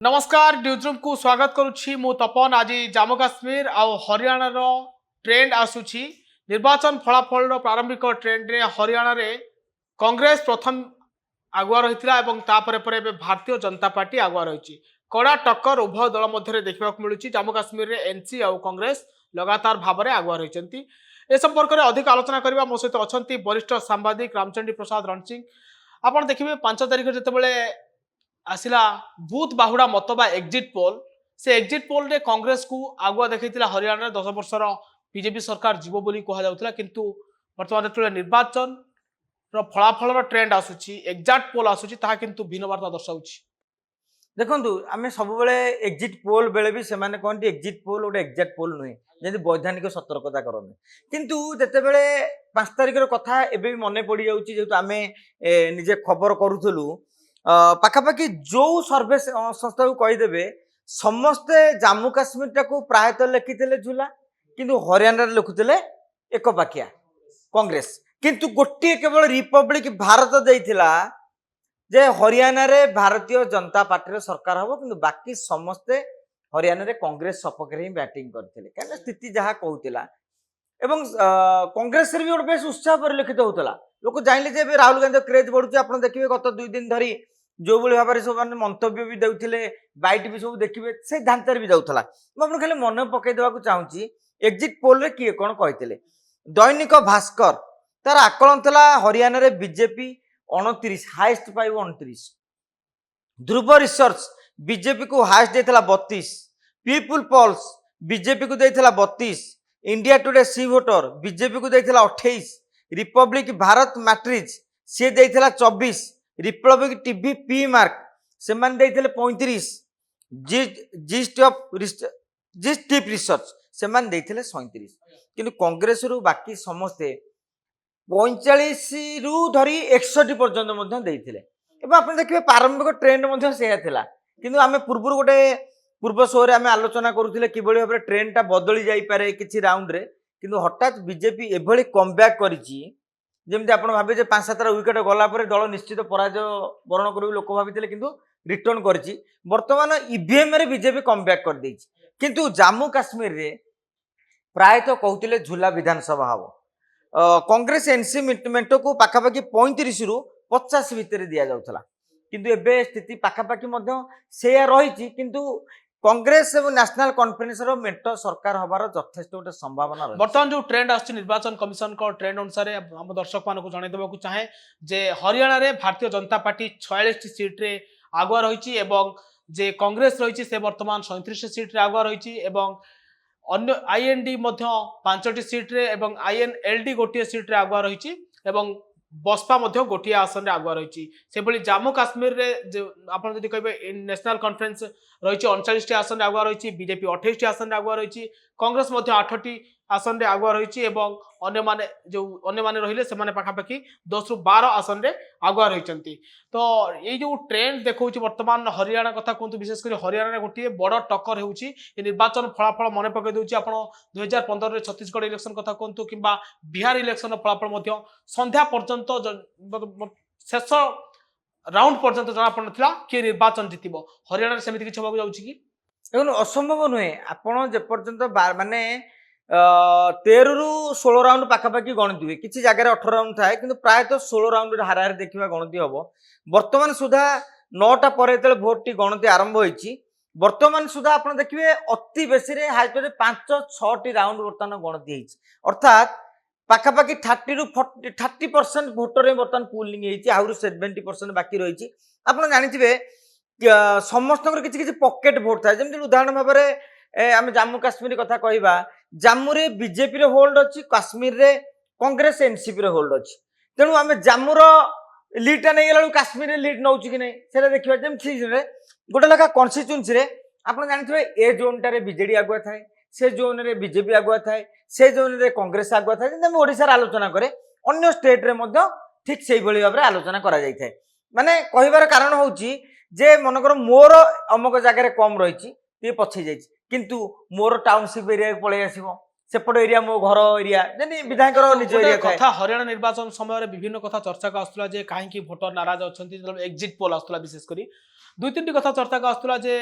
नमस्कार न्यूजरूम को स्वागत करुच्ची मु तपन आज जम्मू काश्मीर आउ हरियाणा ट्रेंड आसुची निर्वाचन फलाफल प्रारंभिक ट्रेंड रे हरियाणा रे कांग्रेस प्रथम आगुआ रही भारतीय जनता पार्टी आगुआ रही कड़ा टक्कर उभय दल मध्य देखा मिलूँ जम्मू काश्मीर रे एनसी आउ कांग्रेस लगातार भाव में आगुआ रही ए संपर्क में अधिक आलोचना करने मो सहित अच्छा वरिष्ठ सांबादिक रामचंडी प्रसाद रणसिंह आप देखिए 5 तारिख जिते आसिला बूथ बाहुड़ा मत बा एग्जिट पोल से एग्जिट पोल रे कांग्रेस को आगुआ देखा हरियाणा 10 वर्षर बीजेपी सरकार जीव बोली कहुला किंतु वर्तमान जो निर्वाचन फलाफल ट्रेंड आसूची एग्जाक्ट पोल आसूची ताहा किंतु भिन्न वार्ता दर्शाउची। देखु आम सब एग्जिट पोल बेले भी से कहते एग्जिट पोल गोटे एग्जाक्ट पोल नुहे जमी वैधानिक सतर्कता करनी किंतु जितेबले 5 तारिखर कथा एबे भी मन पड़ जाऊँगी जेहेतु आम निजे खबर करूँ पाखापाखि जो सर्वे संस्था को कहीदेवे समस्ते जम्मू काश्मीर टाक प्रायतः लिखिते झूला किंतु हरियाणा लिखुते एक पाखिया कांग्रेस किंतु गोटे केवल रिपब्लिक भारत देइथिला जे हरियाणा रे भारतीय जनता पार्टी सरकार हम किंतु बाकी समस्ते हरियाणा रे कांग्रेस सपक्ष ही बैटिंग करथिले कारण स्थिति जहाँ कहूला एवं कांग्रेस भी गोटे बेस उत्साह परिलक्षित होता लोक जाइले जे राहुल गांधी क्रेज बढ़ुचे आप देखिए गत 2 दिन धरी जो भाव में सब मंतव्य भी देते बैट भी सब देखिए से ढांचार भी जाऊला मुझे खाली मन पकईदेवा चाहूँगी एग्जिट पोल रे किए कौन कहते दैनिक भास्कर तार आकलन था हरियाणा रे बीजेपी 29 हाईएस्ट पाइब 29 ध्रुव रिसर्च बीजेपी को हाईएस्ट देता 32 पीपुल पल्स बीजेपी को देता 32 इंडिया टुडे सी वोटर बीजेपी को देता 28 रिपब्लिक भारत मैट्रिज सी देता 24 रिपब्लिक टीवी पी मार्क से 35 जिस्ट रिसर्च से 37 किंतु कांग्रेस रु बाकी समस्ते 45 रु धरी 61 पर्यंत देखिए प्रारंभिक ट्रेंड से किंतु आम पूर्व गोटे पूर्व शो रे आम आलोचना करुले कि भाव में ट्रेंड टा बदली जापे किसी राउंड रे किंतु हठात बीजेपी एभली कमब्याक करिछि जेमती आपण भाबे जे 5-7 विकेट गला पर दल निश्चित पराजय वरण कर लोक भाई किंतु रिटर्न करिछि वर्तमान ईवीएम रे बीजेपी कमब्याक कर देछि किंतु जम्मू काश्मीर रे प्रायतः कहते झूला विधानसभा हम कांग्रेस एनसी मेंटो को पाखापाखि 35 रु 50 भितर दि जाउथला किंतु एबे स्थिति पाखापाखि से रही किंतु कांग्रेस और नेशनल कॉन्फ्रेंस मेंट सरकार हबार यथेष्ट गोटे संभावना बर्तमान जो ट्रेंड आछि निर्वाचन कमिशन को ट्रेंड अनुसार हम दर्शक मान को जणाई देबा चाहे जे हरियाणा रे भारतीय जनता पार्टी 46 सीट रे आगुआ रही एवं जे कांग्रेस रही से वर्तमान 37 सीट रे आगुआ रही एवं अन्य आईएनडी 5टी सीट रे एवं आईएनएलडी गोटे सीट रे आगुआ रही एवं बसपा गोटे आसन रे आगुआ रही से भली जम्मू काश्मीर रे आपन जदि कहबे नेशनल कॉन्फ्रेंस रही 39 आसन रे आगुआ रही बीजेपी 28 आसन रे आगुआ रही कांग्रेस 8टी आसन रे आगुआ रही एवं अन्य माने रहिले से माने पाखापाखि 10 रु 12 आसन रे आगुआ रही तो ये जो ट्रेंड देखौछि वर्तमान हरियाणा कथा कहतु विशेषकर हरियाणा रे गोटे बड़ टक्कर होउछि निर्वाचन फलाफल मन पकई दउछि आपण 2015 रे छत्तीसगढ़ इलेक्शन कथा कहतु किंबा बिहार इलेक्शन फलाफल संध्या पर्यंत शेष राउंड पर्यंत जना पड़ता किए निर्वाचन जीतब हरियाणा सेमती किसी होगा जाऊँगी कि देखो असंभव नुहे आपड़ जेपर्यंत माने 13 रु 16 राउंड पाखापाखि गणति हुए किसी जगह 18 राउंड थाए कि प्रायतः 16 राउंड हाराहारी देखा गणति हम बर्तमान सुधा 9टा पर भोट टी गणति आरंभ होती बर्तमान सुधा आप देखिए अति बेसी हाइट 5-6 राउंड बर्तमान गणति अर्थात पाखापाखि 30 रु 30% भोटर बर्तमान पुलिंग आहरी 70% बाकी रही आप जानी समस्त किसी पकेट भोट था जमी उदाहरण भाव में आम जम्मू काश्मीर कथा कहवा जम्मू रे बीजेपी रे होल्ड अच्छी काश्मीर रे कांग्रेस एनसीपी रे होल्ड अच्छी तेणु आम जम्मूर लीडटा नहीं गला काश्मीर रे लीड नौ कि नहीं से देखा जमी गोटे लेखा कन्स्टिट्यूएंसी रे आप जानते ए जोन टारे बीजेडी आगुआ थाए से जोन रे बीजेपी आगुआ थाए से जोन रे कांग्रेस आगुआ थाए जब ओडिशा आलोचना करे अन्य स्टेट रे ठीक से भाव में आलोचना करा जाए माने कहबार कारण होउची जे मनकर मोर अमुक जगह कम रही पछे जाइए किंतु मोर टाउनशिप एरिया पलि आसो सेपट एरिया मो घर एरिया जेनी विधायक निज ଗୋଟେ एरिया था କଥା ହରିୟାଣା ନିର୍ବାଚନ ସମୟରେ ବିଭିନ୍ନ କଥା ଚର୍ଚ୍ଚାକୁ ଆସୁଥିଲା ଯେ କାହିଁକି ଭୋଟର ନାରାଜ ଅଛନ୍ତି ଯେତେବେଳେ ଏକ୍ଜିଟ୍ ପୋଲ୍ ଆସୁଥିଲା ବିଶେଷ କରି ଦୁଇ ତିନିଟି କଥା ଚର୍ଚ୍ଚାକୁ ଆସୁଥିଲା ଯେ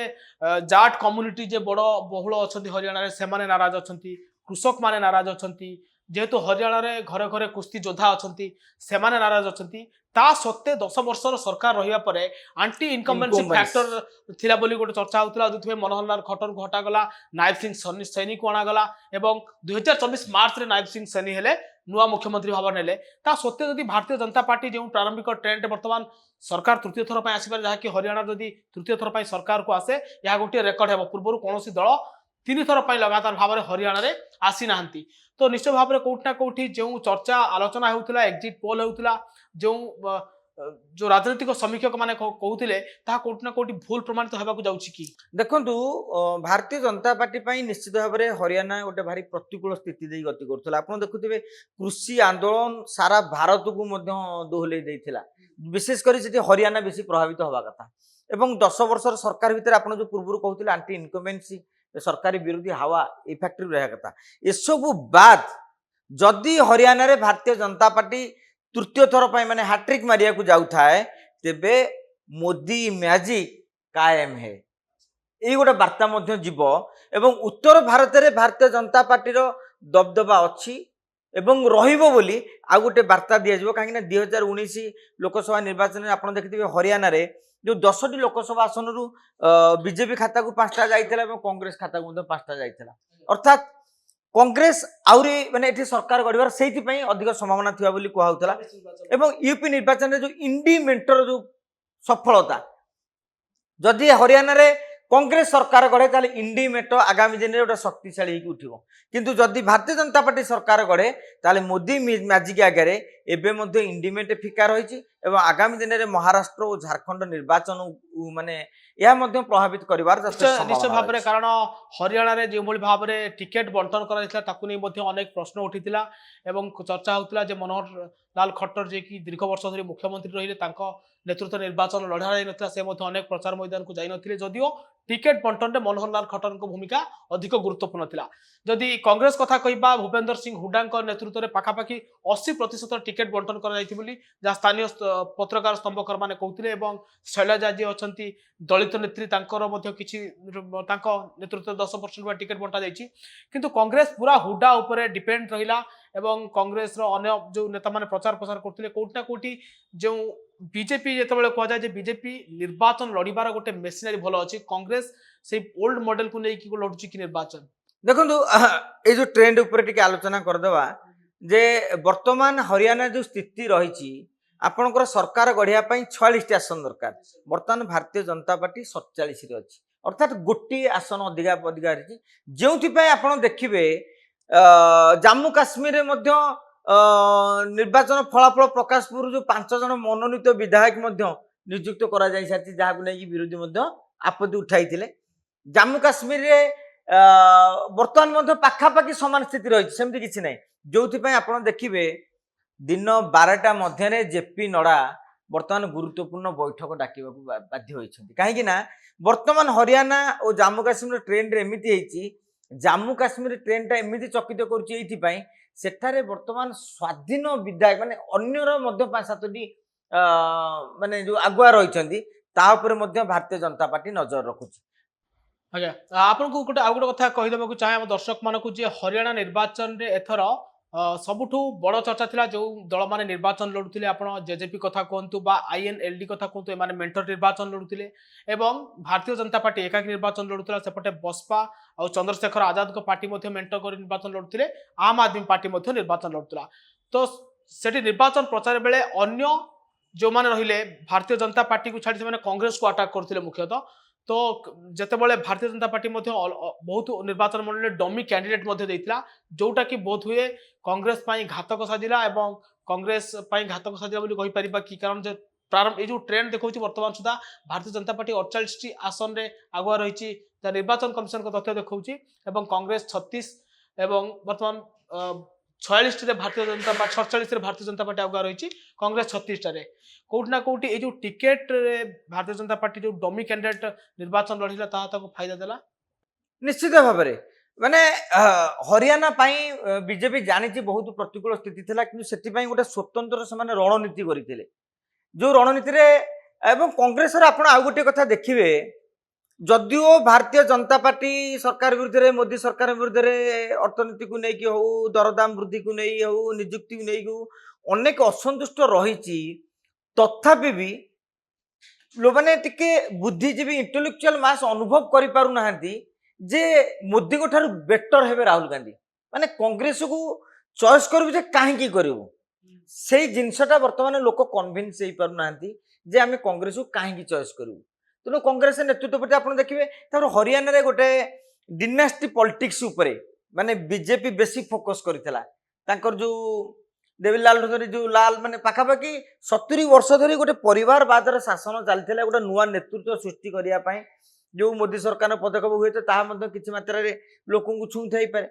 ଜାଟ୍ କମ୍ୟୁନିଟି ଯେ ବଡ଼ ବହୁଳ ଅଛନ୍ତି ହରିୟାଣାରେ ସେମାନେ ନାରାଜ ଅଛନ୍ତି କୃଷକମାନେ ନାରାଜ ଅଛନ୍ତି ଯେହେତୁ ହରିୟାଣାରେ ଘରେ ଘରେ କୁସ୍ତି ଯୋଦ୍ଧା ଅଛନ୍ତି ସେମାନେ ନାରାଜ ଅଛନ୍ତି ତା ସତ୍ତ୍ୱେ 10 ବର୍ଷର ସରକାର ରହିବା ପରେ ଆଣ୍ଟି ଇନକମ୍ବେନ୍ସି Incumbents. ଫ୍ୟାକ୍ଟର ଥିଲା ବୋଲି ଗୋଟେ ଚର୍ଚ୍ଚା ହଉଥିଲା ଯୋଉଥିପାଇଁ ମନୋହରଲାଲ ଖଟ୍ଟରଙ୍କୁ ହଟାଗଲା ନାୟବ ସିଂ ସୈନିକୁ ଅଣାଗଲା ଏବଂ 2024 ମାର୍ଚ୍ଚରେ ନାୟବ ସିଂ ସୈନି ହେଲେ ନୂଆ ମୁଖ୍ୟମନ୍ତ୍ରୀ ଭାବରେ ନେଲେ ତା ସତ୍ତ୍ୱେ ଯଦି ଭାରତୀୟ ଜନତା ପାର୍ଟି ଯେଉଁ ପ୍ରାରମ୍ଭିକ ଟ୍ରେଣ୍ଡ ବର୍ତ୍ତମାନ ସରକାର ତୃତୀୟ ଥର ପାଇଁ ଆସିପାରେ ଯାହାକି ହରିୟାଣା ଯଦି ତୃତୀୟ ଥର ପାଇଁ ସରକାରକୁ ଆସେ ଏହା ଗୋଟିଏ ରେକର୍ଡ ହେବ ପୂର୍ବରୁ କୌଣସି ଦଳ 3 ଥର ପାଇଁ ଲଗାତାର ଭାବରେ ହରିୟାଣାରେ ଆସିନାହାନ୍ତି ତ ନିଶ୍ଚୟ ଭାବରେ କୋଉଠି ନା କୋଉଠି ଯେଉଁ ଚର୍ଚ୍ଚା ଆଲୋଚନା ହେଉଥିଲା ଏକ୍ଜିଟ୍ ପୋଲ୍ ହେଉଥିଲା ଯେଉଁ ରାଜନୈତିକ ସମୀକ୍ଷକ ମାନେ କହୁଥିଲେ ତାହା କୋଉଠି ନା କୋଉଠି ଭୁଲ ପ୍ରମାଣିତ ହେବାକୁ ଯାଉଛି କି देखंतु भारतीय जनता पार्टी ପାଇଁ ନିଶ୍ଚିତ ଭାବରେ ହରିୟାଣା ଗୋଟେ ଭାରି ପ୍ରତିକୂଳ ସ୍ଥିତି ଦେଇ ଗତି କରୁଥିଲା ଆପଣ ଦେଖୁଥିବେ କୃଷି ଆନ୍ଦୋଳନ ସାରା ଭାରତକୁ ମଧ୍ୟ ଦୋହଲେଇ ଦେଇଥିଲା ବିଶେଷ କରି ସେଠି ହରିୟାଣା ବେଶୀ ପ୍ରଭାବିତ ହେବା କଥା ଏବଂ 10 ବର୍ଷର ସରକାର ଭିତରେ ଆପଣ ଯୋଉ ପୂର୍ବରୁ କହୁଥିଲେ ଆଣ୍ଟି ଇନକମ୍ବେନ୍ସି ସରକାରୀ ବିରୋଧୀ ହାୱା ଏ ଫ୍ୟାକ୍ଟରି ରହିବା କଥା ଏସବୁ ବାଦ ଯଦି ହରିୟାଣାରେ ଭାରତୀୟ ଜନତା ପାର୍ଟି ତୃତୀୟ ଥର ପାଇଁ ମାନେ ହାଟ୍ରିକ୍ ମାରିବାକୁ ଯାଉଥାଏ ତେବେ ମୋଦି ମ୍ୟାଜିକ୍ कायम है यही गोटे बार्ता मध्य जीव एवं उत्तर भारत में भारतीय जनता पार्टी दबदबा अच्छी एवं रहिबो बोली आ गोटे बार्ता दिया कहीं 2019 लोकसभा निर्वाचन में आप देखिए हरियाणा रे जो 10टी लोकसभा आसन रु बीजेपी खाता को 5टा जाइथिला एवं कांग्रेस खाता को 5टा जाइथिला अर्थात कांग्रेस आउरी माने एठी सरकार गढ़िबार सेहिति पई अधिक संभावना थिबा बोली कहौ होतला एवं यूपी निर्वाचन रे जो इंडी मेंटर जो सफलता जदि हरियाणा रे कांग्रेस सरकार गढ़े ताले इंडी मेट आगामी दिन में गोटे शक्तिशाली उठिबो किंतु जदि भारतीय जनता पार्टी सरकार गढ़े ताले मोदी मैजिक आगे एबे मध्य इंडिमेट फिका रही एवं आगामी दिन में महाराष्ट्र और झारखंड निर्वाचन माने यह मध्य प्रभावित करिवार निश्चय भाव में कारण हरियाणा रे जो भाव में टिकेट बंटन कर अनेक प्रश्न उठी एवं चर्चा होता जे मनोहर लाल खट्टर जे कि दीर्घ वर्ष धरी मुख्यमंत्री रही नेतृत्व निर्वाचन लड़ा जाता से अनेक प्रचार मैदान को जाइए जदियो टिकेट बंटन में मनोहर लाल खट्टर भूमिका अधिक गुरुत्वपूर्ण थिला जदि कांग्रेस कथा कहबा भूपेंद्र सिंह हुडा नेतृत्व में पाखापाखि 80% टिकेट बंटन कर स्थानीय पत्रकार स्तंभकर मैंने कहते शैलजा जी अच्छा दलित नेत्री किसी नेतृत्व 10% टिकेट बंटा जाइए किंतु कांग्रेस पूरा हुडा उपर डिपेंड रहा एवं कांग्रेस अन्य जो नेता मैंने प्रचार प्रसार करते कोटी ना कोटी जो बीजेपी जो कहुए बीजेपी निर्वाचन लड़बार गोटे मेसिनारी भल अच्छी कांग्रेस से ओल्ड मॉडल को लेकिन लड़ुची कि निर्वाचन देखो ये जो ट्रेंड ऊपर टिके आलोचना करदवा जे वर्तमान हरियाणा जो स्थिति रही आपणकर सरकार गढ़िया 46 आसन दरकार वर्तमान भारतीय जनता पार्टी 47 रे अच्छी अर्थात गोटे आसन अधिका अधिका रही जो आप देखिए जम्मू काश्मीर मध्य निर्वाचन फलाफल प्रकाशपुर जो 5 जन मनोनीत विधायक नियुक्त करा जाई साथी जहां नहीं विरोधी आपत्ति उठाई जम्मू काश्मीर रे वर्तमान मध्य पाखापाखि समान स्थिति रही सेमती किसी ना जो आप देखिए दिन 12टा मध्य जेपी नड्डा वर्तमान गुरुत्वपूर्ण बैठक डाकिबा बाध्य होइछन्ति कहीं वर्तमान हरियाणा और जम्मू काश्मीर ट्रेंड रे एमिति हेछि जम्मू काश्मीर ट्रेंड टा एमिति चकित करुछि एइथिपाई सेठारे वर्तमान स्वाधीन विधायक माने अन्यर मध्य 5-7टी माने जो आगुआ रहिछन्ति ता ऊपर मध्य भारतीय जनता पार्टी नजर रखुछि आज्ञा आपन को गोटे आउ गोटे कथा कहिदेबाकू चाहे हम दर्शक मानकू जे हरियाणा निर्वाचन रे एथर सबुठू बड़ चर्चा थिला जो दल माने निर्वाचन लड़ुथिले आपण जेजेपी कथा कहंतु बा आईएनएलडी कथा कहंतु एमाने मेंटर निर्वाचन लड़ुथिले एवं भारतीय जनता पार्टी एकाकी निर्वाचन लड़ुथिला सेपटे बसपा और चंद्रशेखर आजाद को पार्टी मध्य मेंटर कर निर्वाचन लड़ुथिले आम आदमी पार्टी मध्य निर्वाचन लड़ुथिला तो सेठी निर्वाचन प्रचार बेले अन्य जो माने रहिले भारतीय जनता पार्टी को छाड़ी से कांग्रेस को अटैक करथिले मुख्यतः तो जितेबाला भारतीय जनता पार्टी बहुत निर्वाचन मंडल डमी कैंडिडेट जोटा कि बोध हुए कांग्रेस घातक साजिला एवं कांग्रेस घातक साजिला कि कारण जे प्रारंभ जो ट्रेंड देखा वर्तमान सुधा भारतीय जनता पार्टी 48 आसन रे आगुआ रही निर्वाचन कमिशन तथ्य देखा कांग्रेस 36 एवं वर्तमान 46 भारतीय जनता पार्टी 47 भारतीय जनता पार्टी आगुआ रही कांग्रेस 36 कोटी ना कोटी जो टिकेट भारतीय जनता पार्टी जो डमी कैंडिडेट निर्वाचन लड़िला फायदा देला निश्चित भाव में ମାନେ ହରିୟାଣା ପାଇଁ ବିଜେପି ଜାଣିଛି ବହୁତ ପ୍ରତିକୂଳ ସ୍ଥିତି ଥିଲା, କିନ୍ତୁ ସେଥିପାଇଁ ଗୋଟେ ସ୍ୱତନ୍ତ୍ର ସେମାନେ ରଣନୀତି କରିଥିଲେ। ଯୋଉ ରଣନୀତିରେ ଏବଂ କଂଗ୍ରେସର ଆପଣ ଆଉ ଗୋଟେ କଥା ଦେଖିବେ, ଯଦିଓ ଭାରତୀୟ ଜନତା ପାର୍ଟି ସରକାର ବିରୁଦ୍ଧରେ, ମୋଦି ସରକାର ବିରୁଦ୍ଧରେ ଅର୍ଥନୀତିକୁ ନେଇକି ହଉ, ଦରଦାମ ବୃଦ୍ଧିକୁ ନେଇ ହଉ, ନିଯୁକ୍ତିକୁ ନେଇକି ହଉ ଅନେକ ଅସନ୍ତୁଷ୍ଟ ରହିଛି, ତଥାପି ବି ଲୋକମାନେ ଟିକେ ବୁଦ୍ଧିଜୀବୀ ଇଣ୍ଟେଲେକ୍ଚୁଆଲ ମାସ ଅନୁଭବ କରିପାରୁନାହାନ୍ତି ଯେ ମୋଦିଙ୍କ ଠାରୁ ବେଟର ହେବେ ରାହୁଲ ଗାନ୍ଧୀ। ମାନେ କଂଗ୍ରେସକୁ ଚଏସ୍ କରିବୁ ଯେ କାହିଁକି କରିବୁ, ସେଇ ଜିନିଷଟା ବର୍ତ୍ତମାନ ଲୋକ କନଭିନ୍ସ ହେଇପାରୁନାହାନ୍ତି ଯେ ଆମେ କଂଗ୍ରେସକୁ କାହିଁକି ଚଏସ୍ କରିବୁ। ତେଣୁ କଂଗ୍ରେସ ନେତୃତ୍ୱ ପ୍ରତି ଆପଣ ଦେଖିବେ, ତାପରେ ହରିୟାଣାରେ ଗୋଟେ ଡିନାଷ୍ଟି ପଲିଟିକ୍ସ ଉପରେ ମାନେ ବିଜେପି ବେଶୀ ଫୋକସ୍ କରିଥିଲା। ତାଙ୍କର ଯୋଉ ଦେବୀଲାଲ ଧରି ଯୋଉ ଲାଲ ମାନେ ପାଖାପାଖି 70 ବର୍ଷ ଧରି ଗୋଟେ ପରିବାରବାଦର ଶାସନ ଚାଲିଥିଲା, ଗୋଟେ ନୂଆ ନେତୃତ୍ୱ ସୃଷ୍ଟି କରିବା ପାଇଁ ଯୋଉ ମୋଦି ସରକାର ପଦକ୍ଷେପ ହୁଏତ ତାହା ମଧ୍ୟ କିଛି ମାତ୍ରାରେ ଲୋକଙ୍କୁ ଛୁଇଁଥାଇପାରେ।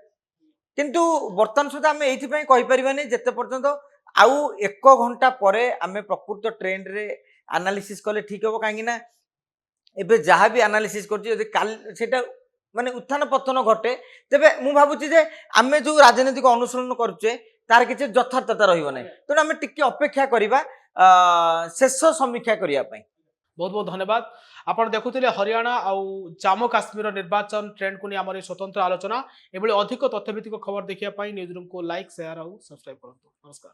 କିନ୍ତୁ ବର୍ତ୍ତମାନ ସୁଦ୍ଧା ଆମେ ଏଇଥିପାଇଁ କହିପାରିବାନି ଯେତେ ପର୍ଯ୍ୟନ୍ତ ଆଉ 1 ଘଣ୍ଟା ପରେ ଆମେ ପ୍ରକୃତ ଟ୍ରେଣ୍ଡରେ ଆନାଲିସିସ୍ କଲେ ଠିକ ହବ। କାହିଁକି ନା ଏବେ ଯାହା ବି ଆନାଲିସିସ୍ କରୁଛି, ଯଦି କାଲି ସେଟା ମାନେ ଉତ୍ଥାନ ପତନ ଘଟେ, ତେବେ ମୁଁ ଭାବୁଛି ଯେ ଆମେ ଯୋଉ ରାଜନୈତିକ ଅନୁଶୀଳନ କରୁଛେ ତାର କିଛି ଯଥାର୍ଥତା ରହିବ ନାହିଁ। ତେଣୁ ଆମେ ଟିକେ ଅପେକ୍ଷା କରିବା ଶେଷ ସମୀକ୍ଷା କରିବା ପାଇଁ। बहुत बहुत धन्यवाद। ଆପଣ ଦେଖୁଥିଲେ ହରିୟାଣା ଆଉ ଜାମ୍ମୁ କାଶ୍ମୀର ନିର୍ବାଚନ ଟ୍ରେଣ୍ଡକୁ ନେଇ ଆମର ଏହି ସ୍ୱତନ୍ତ୍ର ଆଲୋଚନା। ଏଭଳି ଅଧିକ ତଥ୍ୟଭିତ୍ତିକ ଖବର ଦେଖିବା ପାଇଁ ନ୍ୟୁଜ୍ ରୁମ୍କୁ ଲାଇକ୍, ସେୟାର ଆଉ ସବସ୍କ୍ରାଇବ୍ କରନ୍ତୁ। ନମସ୍କାର।